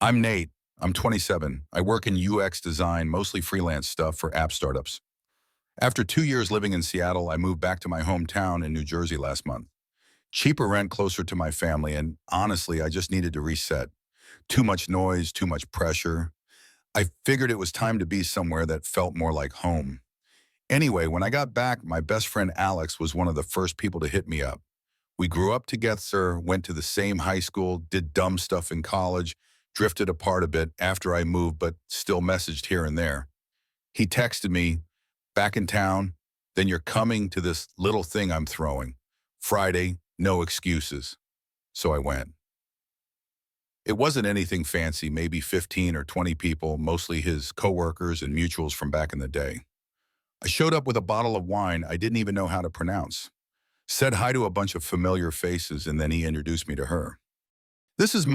I'm Nate. I'm 27. I work in UX design, mostly freelance stuff for app startups. After 2 years living in Seattle, I moved back to my hometown in New Jersey last month. Cheaper rent closer to my family, and honestly, I just needed to reset. Too much noise, too much pressure. I figured it was time to be somewhere that felt more like home. Anyway, when I got back, my best friend Alex was one of the first people to hit me up. We grew up together, went to the same high school, did dumb stuff in college, drifted apart a bit after I moved, but still messaged here and there. He texted me, back in town, then you're coming to this little thing I'm throwing. Friday, no excuses. So I went. It wasn't anything fancy, maybe 15 or 20 people, mostly his coworkers and mutuals from back in the day. I showed up with a bottle of wine I didn't even know how to pronounce. Said hi to a bunch of familiar faces, and then he introduced me to her. This is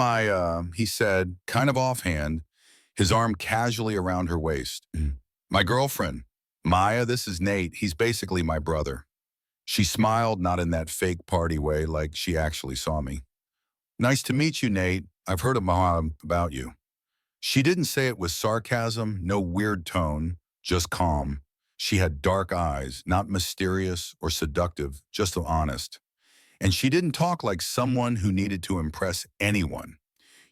he said, kind of offhand, his arm casually around her waist. My girlfriend. Maya, this is Nate. He's basically my brother. She smiled, not in that fake party way, like she actually saw me. Nice to meet you, Nate. I've heard about you. She didn't say it with sarcasm, no weird tone, just calm. She had dark eyes, not mysterious or seductive, just honest. And she didn't talk like someone who needed to impress anyone.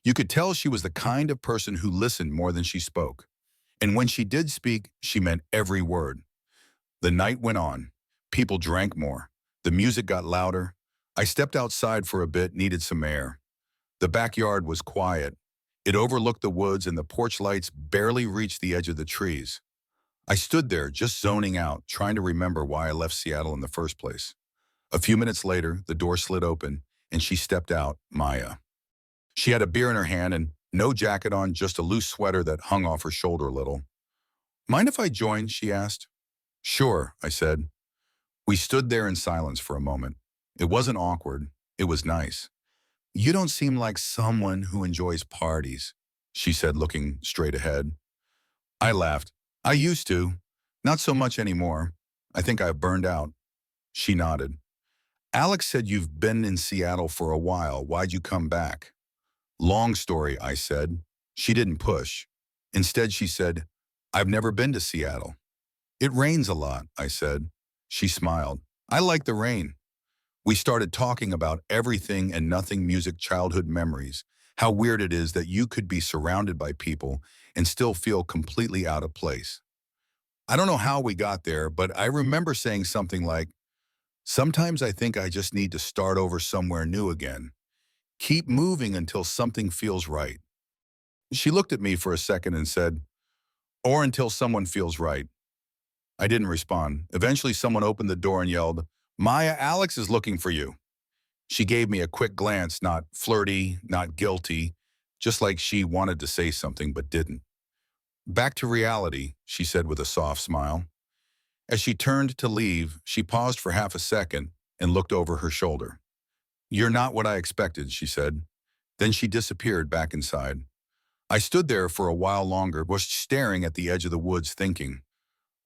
You could tell she was the kind of person who listened more than she spoke. And when she did speak, she meant every word. The night went on. People drank more. The music got louder. I stepped outside for a bit, needed some air. The backyard was quiet. It overlooked the woods and the porch lights barely reached the edge of the trees. I stood there, just zoning out, trying to remember why I left Seattle in the first place. A few minutes later, the door slid open, and she stepped out, Maya. She had a beer in her hand and no jacket on, just a loose sweater that hung off her shoulder a little. Mind if I join? She asked. Sure, I said. We stood there in silence for a moment. It wasn't awkward. It was nice. You don't seem like someone who enjoys parties, she said, looking straight ahead. I laughed. I used to. Not so much anymore. I think I've burned out. She nodded. Alex said you've been in Seattle for a while. Why'd you come back? Long story, I said. She didn't push. Instead, she said, I've never been to Seattle. It rains a lot, I said. She smiled. I like the rain. We started talking about everything and nothing music childhood memories, how weird it is that you could be surrounded by people and still feel completely out of place. I don't know how we got there, but I remember saying something like, sometimes I think I just need to start over somewhere new again. Keep moving until something feels right. She looked at me for a second and said, or until someone feels right. I didn't respond. Eventually, someone opened the door and yelled, Maya, Alex is looking for you. She gave me a quick glance, not flirty, not guilty, just like she wanted to say something but didn't. Back to reality, she said with a soft smile. As she turned to leave, she paused for half a second and looked over her shoulder. You're not what I expected, she said. Then she disappeared back inside. I stood there for a while longer, was staring at the edge of the woods thinking.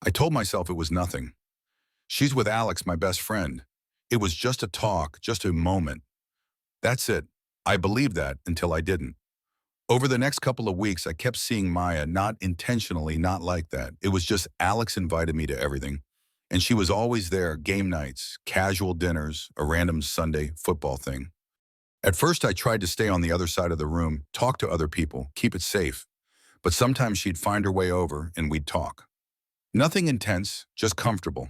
I told myself it was nothing. She's with Alex, my best friend. It was just a talk, just a moment. That's it. I believed that until I didn't. Over the next couple of weeks, I kept seeing Maya, not intentionally, not like that. It was just Alex invited me to everything. And she was always there, game nights, casual dinners, a random Sunday football thing. At first, I tried to stay on the other side of the room, talk to other people, keep it safe. But sometimes she'd find her way over and we'd talk. Nothing intense, just comfortable.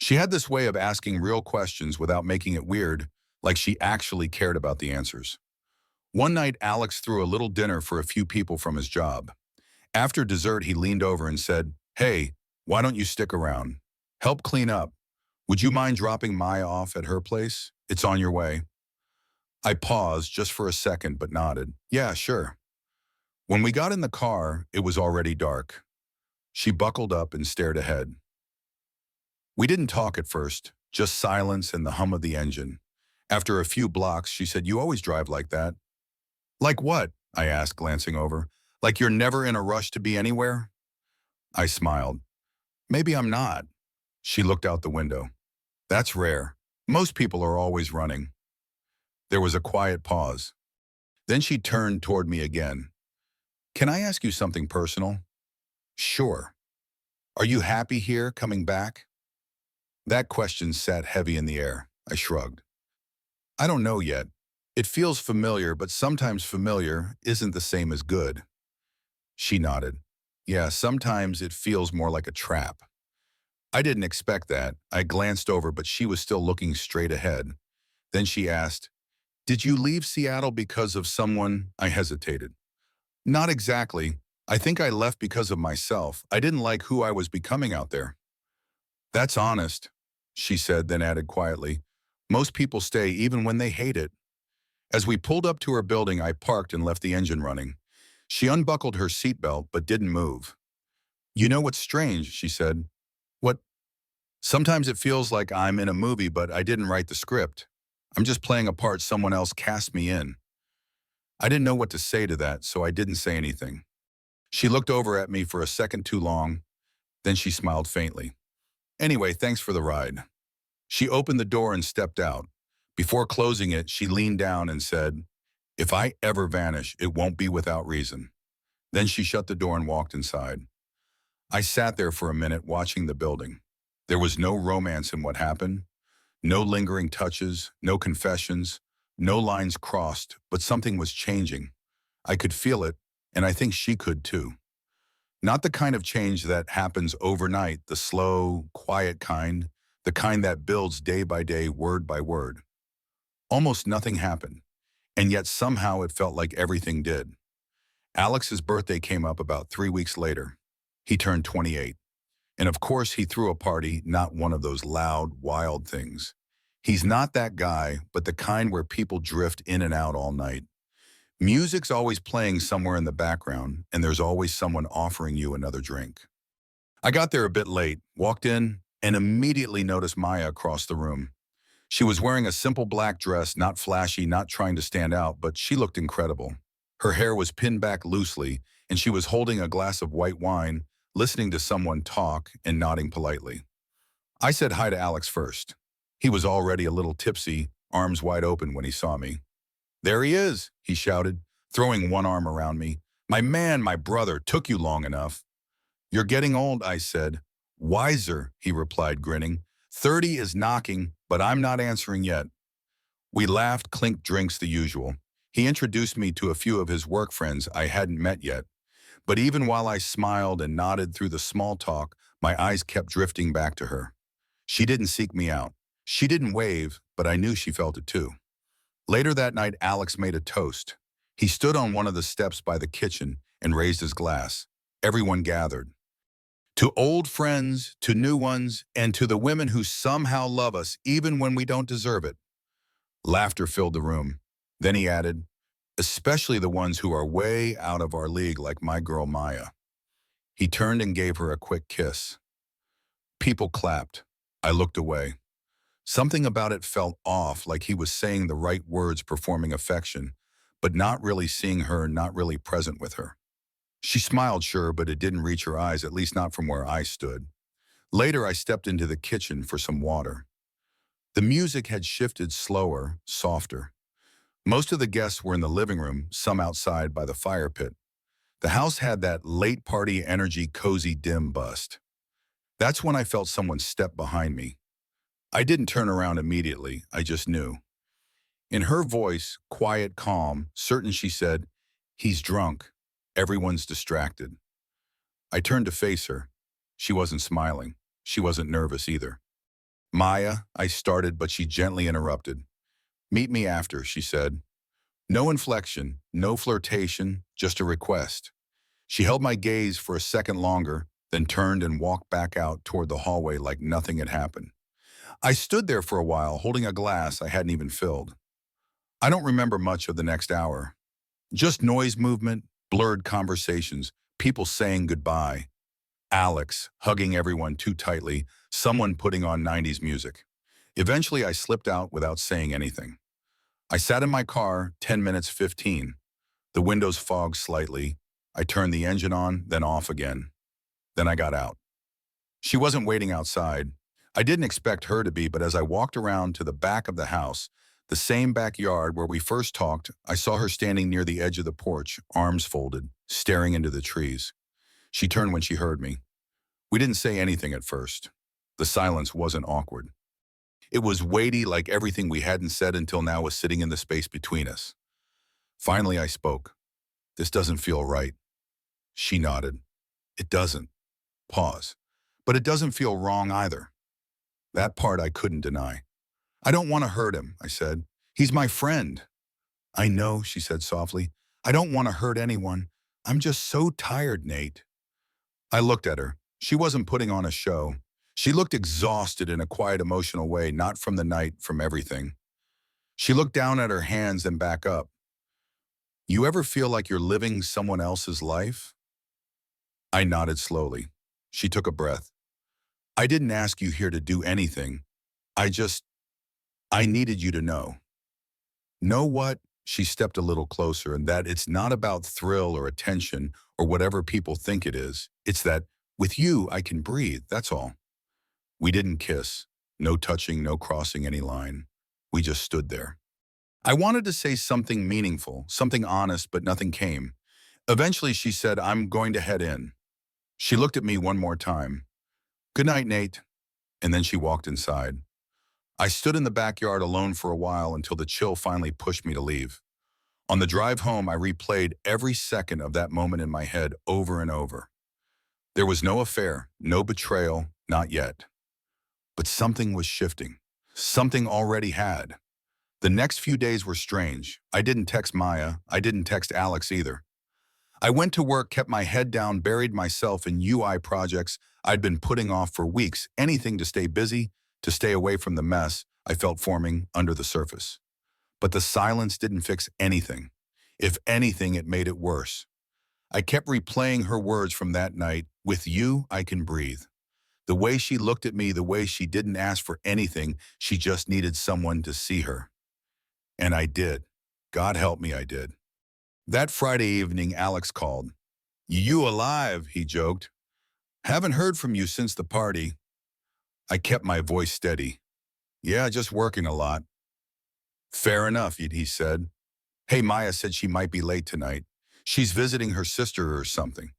She had this way of asking real questions without making it weird, like she actually cared about the answers. One night, Alex threw a little dinner for a few people from his job. After dessert, he leaned over and said, Hey, why don't you stick around? Help clean up. Would you mind dropping Maya off at her place? It's on your way. I paused just for a second but nodded. Yeah, sure. When we got in the car, it was already dark. She buckled up and stared ahead. We didn't talk at first, just silence and the hum of the engine. After a few blocks, she said, You always drive like that. Like what? I asked, glancing over. Like you're never in a rush to be anywhere? I smiled. Maybe I'm not. She looked out the window. That's rare. Most people are always running. There was a quiet pause. Then she turned toward me again. Can I ask you something personal? Sure. Are you happy here, coming back? That question sat heavy in the air. I shrugged. I don't know yet. It feels familiar, but sometimes familiar isn't the same as good. She nodded. Yeah, sometimes it feels more like a trap. I didn't expect that. I glanced over, but she was still looking straight ahead. Then she asked, "Did you leave Seattle because of someone?" I hesitated. Not exactly. I think I left because of myself. I didn't like who I was becoming out there. That's honest, she said, then added quietly. Most people stay even when they hate it. As we pulled up to her building, I parked and left the engine running. She unbuckled her seatbelt but didn't move. You know what's strange, she said. What? Sometimes it feels like I'm in a movie, but I didn't write the script. I'm just playing a part someone else cast me in. I didn't know what to say to that, so I didn't say anything. She looked over at me for a second too long, then she smiled faintly. Anyway, thanks for the ride. She opened the door and stepped out. Before closing it, she leaned down and said, "If I ever vanish, it won't be without reason." Then she shut the door and walked inside. I sat there for a minute watching the building. There was no romance in what happened, no lingering touches, no confessions, no lines crossed, but something was changing. I could feel it, and I think she could too. Not the kind of change that happens overnight, the slow, quiet kind, the kind that builds day by day, word by word. Almost nothing happened, and yet somehow it felt like everything did. Alex's birthday came up about 3 weeks later. He turned 28. And of course he threw a party, not one of those loud, wild things. He's not that guy, but the kind where people drift in and out all night. Music's always playing somewhere in the background, and there's always someone offering you another drink. I got there a bit late, walked in, and immediately noticed Maya across the room. She was wearing a simple black dress, not flashy, not trying to stand out, but she looked incredible. Her hair was pinned back loosely, and she was holding a glass of white wine, listening to someone talk and nodding politely. I said hi to Alex first. He was already a little tipsy, arms wide open when he saw me. "There he is," he shouted, throwing one arm around me. "My man, my brother, took you long enough." "You're getting old," I said. "Wiser," he replied, grinning. 30 is knocking, but I'm not answering yet." We laughed, clinked drinks the usual. He introduced me to a few of his work friends I hadn't met yet. But even while I smiled and nodded through the small talk, my eyes kept drifting back to her. She didn't seek me out. She didn't wave, but I knew she felt it too. Later that night, Alex made a toast. He stood on one of the steps by the kitchen and raised his glass. Everyone gathered. "To old friends, to new ones, and to the women who somehow love us even when we don't deserve it." Laughter filled the room. Then he added, "Especially the ones who are way out of our league like my girl Maya." He turned and gave her a quick kiss. People clapped. I looked away. Something about it felt off, like he was saying the right words, performing affection, but not really seeing her, not really present with her. She smiled, sure, but it didn't reach her eyes, at least not from where I stood. Later, I stepped into the kitchen for some water. The music had shifted slower, softer. Most of the guests were in the living room, some outside by the fire pit. The house had that late party energy, cozy, dim bust. That's when I felt someone step behind me. I didn't turn around immediately, I just knew. In her voice, quiet, calm, certain, she said, "He's drunk. Everyone's distracted." I turned to face her. She wasn't smiling. She wasn't nervous either. "Maya," I started, but she gently interrupted. "Meet me after," she said. No inflection, no flirtation, just a request. She held my gaze for a second longer, then turned and walked back out toward the hallway like nothing had happened. I stood there for a while, holding a glass I hadn't even filled. I don't remember much of the next hour. Just noise, movement, blurred conversations, people saying goodbye. Alex hugging everyone too tightly, someone putting on 90s music. Eventually, I slipped out without saying anything. I sat in my car, 10 minutes, 15. The windows fogged slightly. I turned the engine on, then off again. Then I got out. She wasn't waiting outside. I didn't expect her to be, but as I walked around to the back of the house, the same backyard where we first talked, I saw her standing near the edge of the porch, arms folded, staring into the trees. She turned when she heard me. We didn't say anything at first. The silence wasn't awkward. It was weighty, like everything we hadn't said until now was sitting in the space between us. Finally, I spoke. This doesn't feel right. She nodded. It doesn't. Pause. But it doesn't feel wrong either. That part I couldn't deny. I don't want to hurt him, I said. He's my friend. I know, she said softly. I don't want to hurt anyone. I'm just so tired, Nate. I looked at her. She wasn't putting on a show. She looked exhausted in a quiet, emotional way, not from the night, from everything. She looked down at her hands and back up. You ever feel like you're living someone else's life? I nodded slowly. She took a breath. I didn't ask you here to do anything. I needed you to know. Know what? She stepped a little closer, and that it's not about thrill or attention or whatever people think it is. It's that with you, I can breathe, that's all. We didn't kiss. No touching, no crossing any line. We just stood there. I wanted to say something meaningful, something honest, but nothing came. Eventually, she said, I'm going to head in. She looked at me one more time. Good night, Nate. And then she walked inside. I stood in the backyard alone for a while until the chill finally pushed me to leave. On the drive home, I replayed every second of that moment in my head over and over. There was no affair, no betrayal, not yet. But something was shifting. Something already had. The next few days were strange. I didn't text Maya. I didn't text Alex either. I went to work, kept my head down, buried myself in UI projects I'd been putting off for weeks, anything to stay busy, to stay away from the mess I felt forming under the surface. But the silence didn't fix anything. If anything, it made it worse. I kept replaying her words from that night, with you, I can breathe. The way she looked at me, the way she didn't ask for anything, she just needed someone to see her. And I did. God help me, I did. That Friday evening, Alex called. You alive, he joked. Haven't heard from you since the party. I kept my voice steady. Yeah, just working a lot. Fair enough, he said. Hey, Maya said she might be late tonight. She's visiting her sister or something.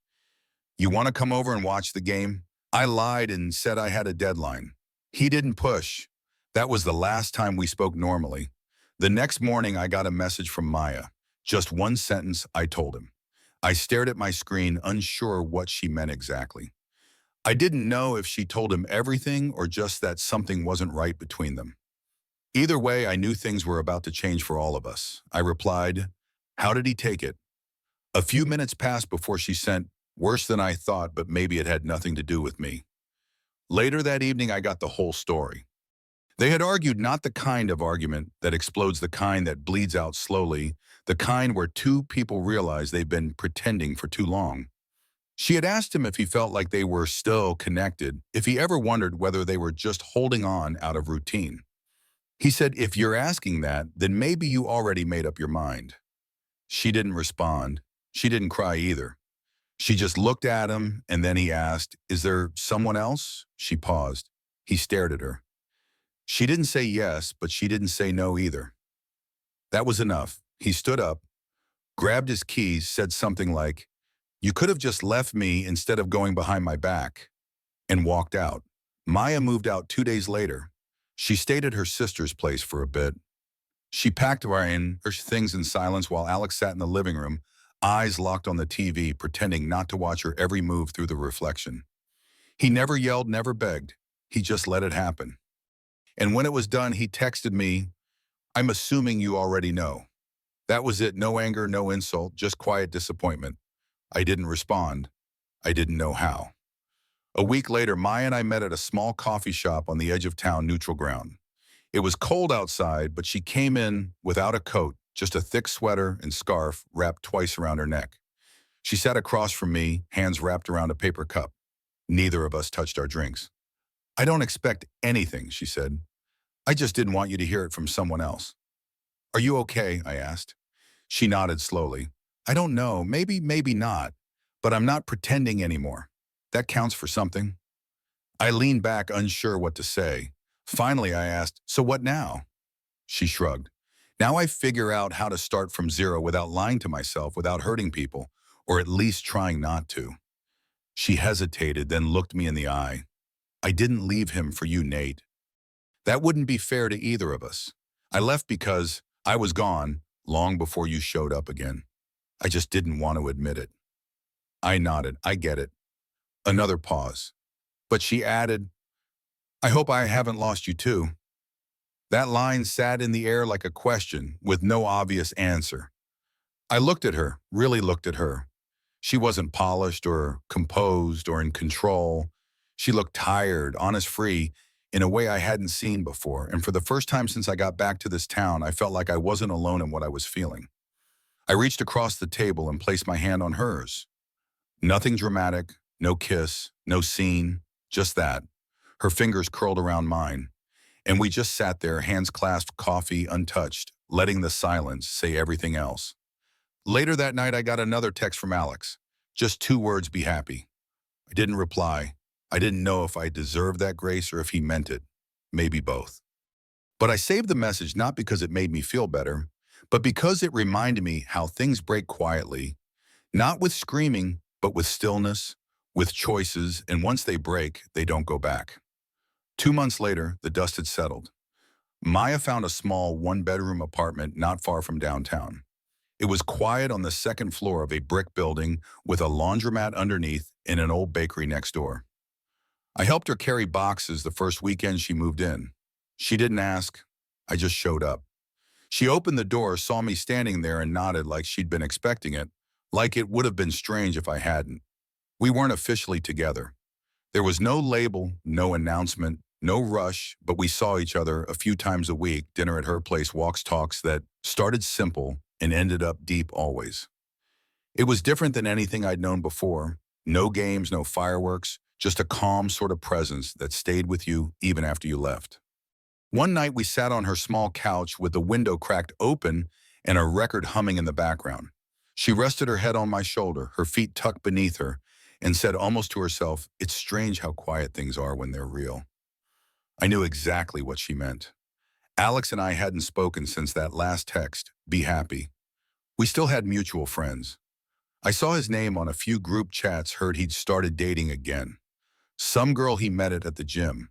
You want to come over and watch the game? I lied and said I had a deadline. He didn't push. That was the last time we spoke normally. The next morning, I got a message from Maya. Just one sentence, I told him. I stared at my screen, unsure what she meant exactly. I didn't know if she told him everything or just that something wasn't right between them. Either way, I knew things were about to change for all of us. I replied, how did he take it? A few minutes passed before she sent, worse than I thought, but maybe it had nothing to do with me. Later that evening, I got the whole story. They had argued not the kind of argument that explodes, the kind that bleeds out slowly, the kind where two people realize they've been pretending for too long. She had asked him if he felt like they were still connected, if he ever wondered whether they were just holding on out of routine. He said, if you're asking that, then maybe you already made up your mind. She didn't respond. She didn't cry either. She just looked at him, and then he asked, is there someone else? She paused. He stared at her. She didn't say yes, but she didn't say no either. That was enough. He stood up, grabbed his keys, said something like, you could have just left me instead of going behind my back, and walked out. Maya moved out 2 days later. She stayed at her sister's place for a bit. She packed her things in silence while Alex sat in the living room, eyes locked on the TV, pretending not to watch her every move through the reflection. He never yelled, never begged. He just let it happen. And when it was done, he texted me, I'm assuming you already know. That was it. No anger, no insult, just quiet disappointment. I didn't respond. I didn't know how. A week later, Maya and I met at a small coffee shop on the edge of town, neutral ground. It was cold outside, but she came in without a coat, just a thick sweater and scarf wrapped twice around her neck. She sat across from me, hands wrapped around a paper cup. Neither of us touched our drinks. I don't expect anything, she said. I just didn't want you to hear it from someone else. Are you okay? I asked. She nodded slowly. I don't know, maybe not, but I'm not pretending anymore. That counts for something. I leaned back, unsure what to say. Finally, I asked, so what now? She shrugged. Now I figure out how to start from zero without lying to myself, without hurting people, or at least trying not to. She hesitated, then looked me in the eye. I didn't leave him for you, Nate. That wouldn't be fair to either of us. I left because I was gone long before you showed up again. I just didn't want to admit it. I nodded. I get it. Another pause. But she added, I hope I haven't lost you too. That line sat in the air like a question with no obvious answer. I looked at her, really looked at her. She wasn't polished or composed or in control. She looked tired, honest-free, in a way I hadn't seen before. And for the first time since I got back to this town, I felt like I wasn't alone in what I was feeling. I reached across the table and placed my hand on hers. Nothing dramatic, no kiss, no scene, just that. Her fingers curled around mine. And we just sat there, hands clasped, coffee untouched, letting the silence say everything else. Later that night, I got another text from Alex. Just 2 words, be happy. I didn't reply. I didn't know if I deserved that grace or if he meant it. Maybe both. But I saved the message not because it made me feel better, but because it reminded me how things break quietly, not with screaming, but with stillness, with choices, and once they break, they don't go back. 2 months later, the dust had settled. Maya found a small one-bedroom apartment not far from downtown. It was quiet on the second floor of a brick building with a laundromat underneath and an old bakery next door. I helped her carry boxes the first weekend she moved in. She didn't ask. I just showed up. She opened the door, saw me standing there, and nodded like she'd been expecting it, like it would have been strange if I hadn't. We weren't officially together. There was no label, no announcement, no rush, but we saw each other a few times a week, dinner at her place, walks, talks that started simple and ended up deep always. It was different than anything I'd known before. No games, no fireworks, just a calm sort of presence that stayed with you even after you left. One night we sat on her small couch with the window cracked open and a record humming in the background. She rested her head on my shoulder, her feet tucked beneath her, and said almost to herself, it's strange how quiet things are when they're real. I knew exactly what she meant. Alex and I hadn't spoken since that last text, be happy. We still had mutual friends. I saw his name on a few group chats, heard he'd started dating again. Some girl he met at the gym.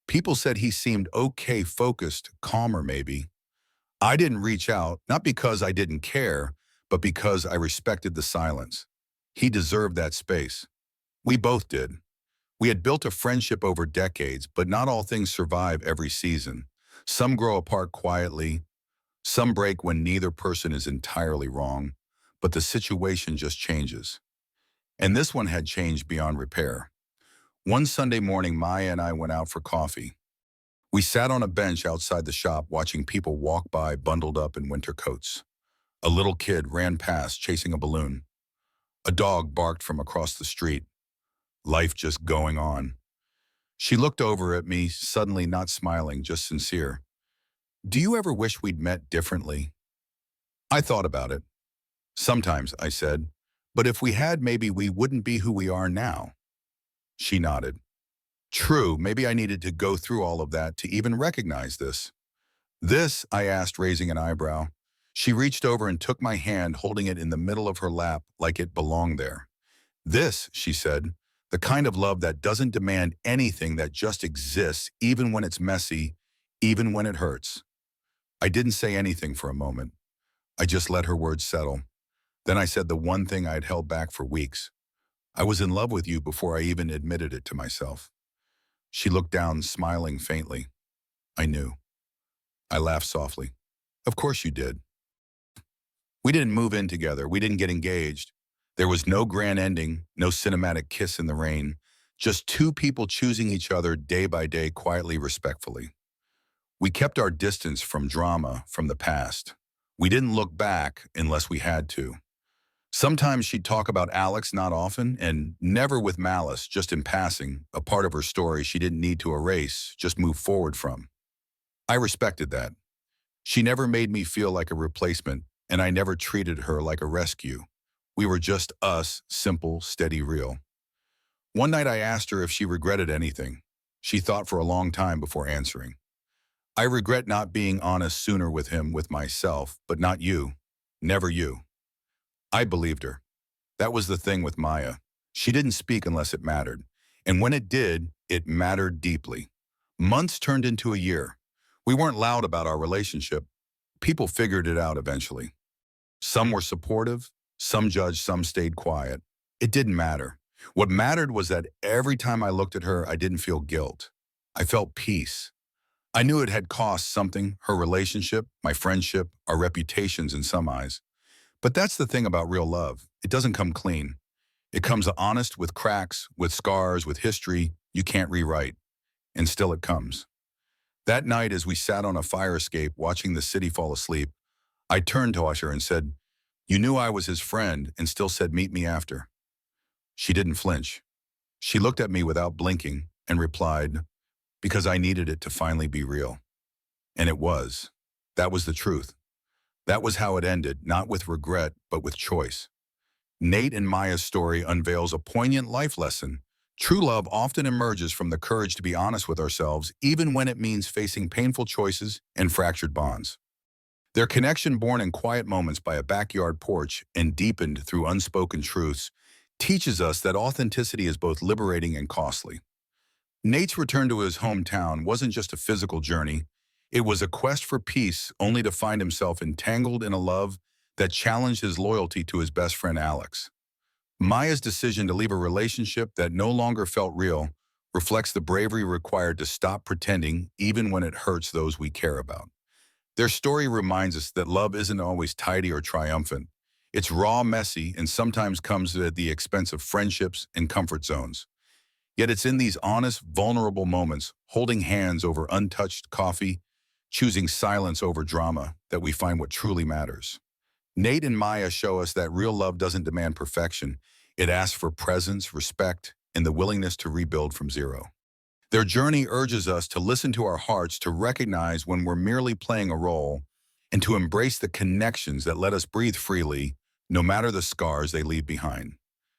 People said he seemed okay, focused, calmer maybe. I didn't reach out, not because I didn't care, but because I respected the silence. He deserved that space. We both did. We had built a friendship over decades, but not all things survive every season. Some grow apart quietly, some break when neither person is entirely wrong, but the situation just changes. And this one had changed beyond repair. One Sunday morning, Maya and I went out for coffee. We sat on a bench outside the shop watching people walk by bundled up in winter coats. A little kid ran past chasing a balloon. A dog barked from across the street. Life just going on. She looked over at me, suddenly not smiling, just sincere. Do you ever wish we'd met differently? I thought about it. Sometimes, I said, but if we had, maybe we wouldn't be who we are now. She nodded. True, maybe I needed to go through all of that to even recognize this. This, I asked, raising an eyebrow. She reached over and took my hand, holding it in the middle of her lap like it belonged there. This, she said, the kind of love that doesn't demand anything, that just exists, even when it's messy, even when it hurts. I didn't say anything for a moment. I just let her words settle. Then I said the one thing I'd held back for weeks. I was in love with you before I even admitted it to myself. She looked down, smiling faintly. I knew. I laughed softly. Of course you did. We didn't move in together. We didn't get engaged. There was no grand ending, no cinematic kiss in the rain, just two people choosing each other day by day, quietly, respectfully. We kept our distance from drama, from the past. We didn't look back unless we had to. Sometimes she'd talk about Alex, not often, and never with malice, just in passing, a part of her story she didn't need to erase, just move forward from. I respected that. She never made me feel like a replacement, and I never treated her like a rescue. We were just us, simple, steady, real. One night I asked her if she regretted anything. She thought for a long time before answering. I regret not being honest sooner with him, with myself, but not you. Never you. I believed her. That was the thing with Maya. She didn't speak unless it mattered. And when it did, it mattered deeply. Months turned into a year. We weren't loud about our relationship. People figured it out eventually. Some were supportive, some judged, some stayed quiet. It didn't matter. What mattered was that every time I looked at her, I didn't feel guilt. I felt peace. I knew it had cost something, her relationship, my friendship, our reputations in some eyes. But that's the thing about real love. It doesn't come clean. It comes honest with cracks, with scars, with history you can't rewrite. And still it comes. That night, as we sat on a fire escape watching the city fall asleep, I turned to Usher and said, "You knew I was his friend and still said meet me after." She didn't flinch. She looked at me without blinking and replied, "Because I needed it to finally be real." And it was. That was the truth. That was how it ended, not with regret, but with choice. Nate and Maya's story unveils a poignant life lesson. True love often emerges from the courage to be honest with ourselves, even when it means facing painful choices and fractured bonds. Their connection, born in quiet moments by a backyard porch and deepened through unspoken truths, teaches us that authenticity is both liberating and costly. Nate's return to his hometown wasn't just a physical journey. It was a quest for peace, only to find himself entangled in a love that challenged his loyalty to his best friend Alex. Maya's decision to leave a relationship that no longer felt real reflects the bravery required to stop pretending even when it hurts those we care about. Their story reminds us that love isn't always tidy or triumphant. It's raw, messy, and sometimes comes at the expense of friendships and comfort zones. Yet it's in these honest, vulnerable moments, holding hands over untouched coffee, choosing silence over drama, that we find what truly matters. Nate and Maya show us that real love doesn't demand perfection. It asks for presence, respect, and the willingness to rebuild from zero. Their journey urges us to listen to our hearts, to recognize when we're merely playing a role, and to embrace the connections that let us breathe freely, no matter the scars they leave behind.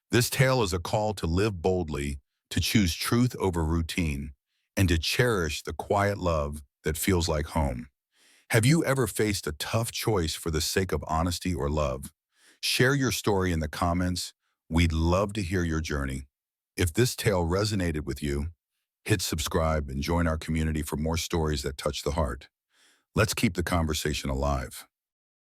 This tale is a call to live boldly, to choose truth over routine, and to cherish the quiet love that feels like home. Have you ever faced a tough choice for the sake of honesty or love? Share your story in the comments. We'd love to hear your journey. If this tale resonated with you, hit subscribe and join our community for more stories that touch the heart. Let's keep the conversation alive.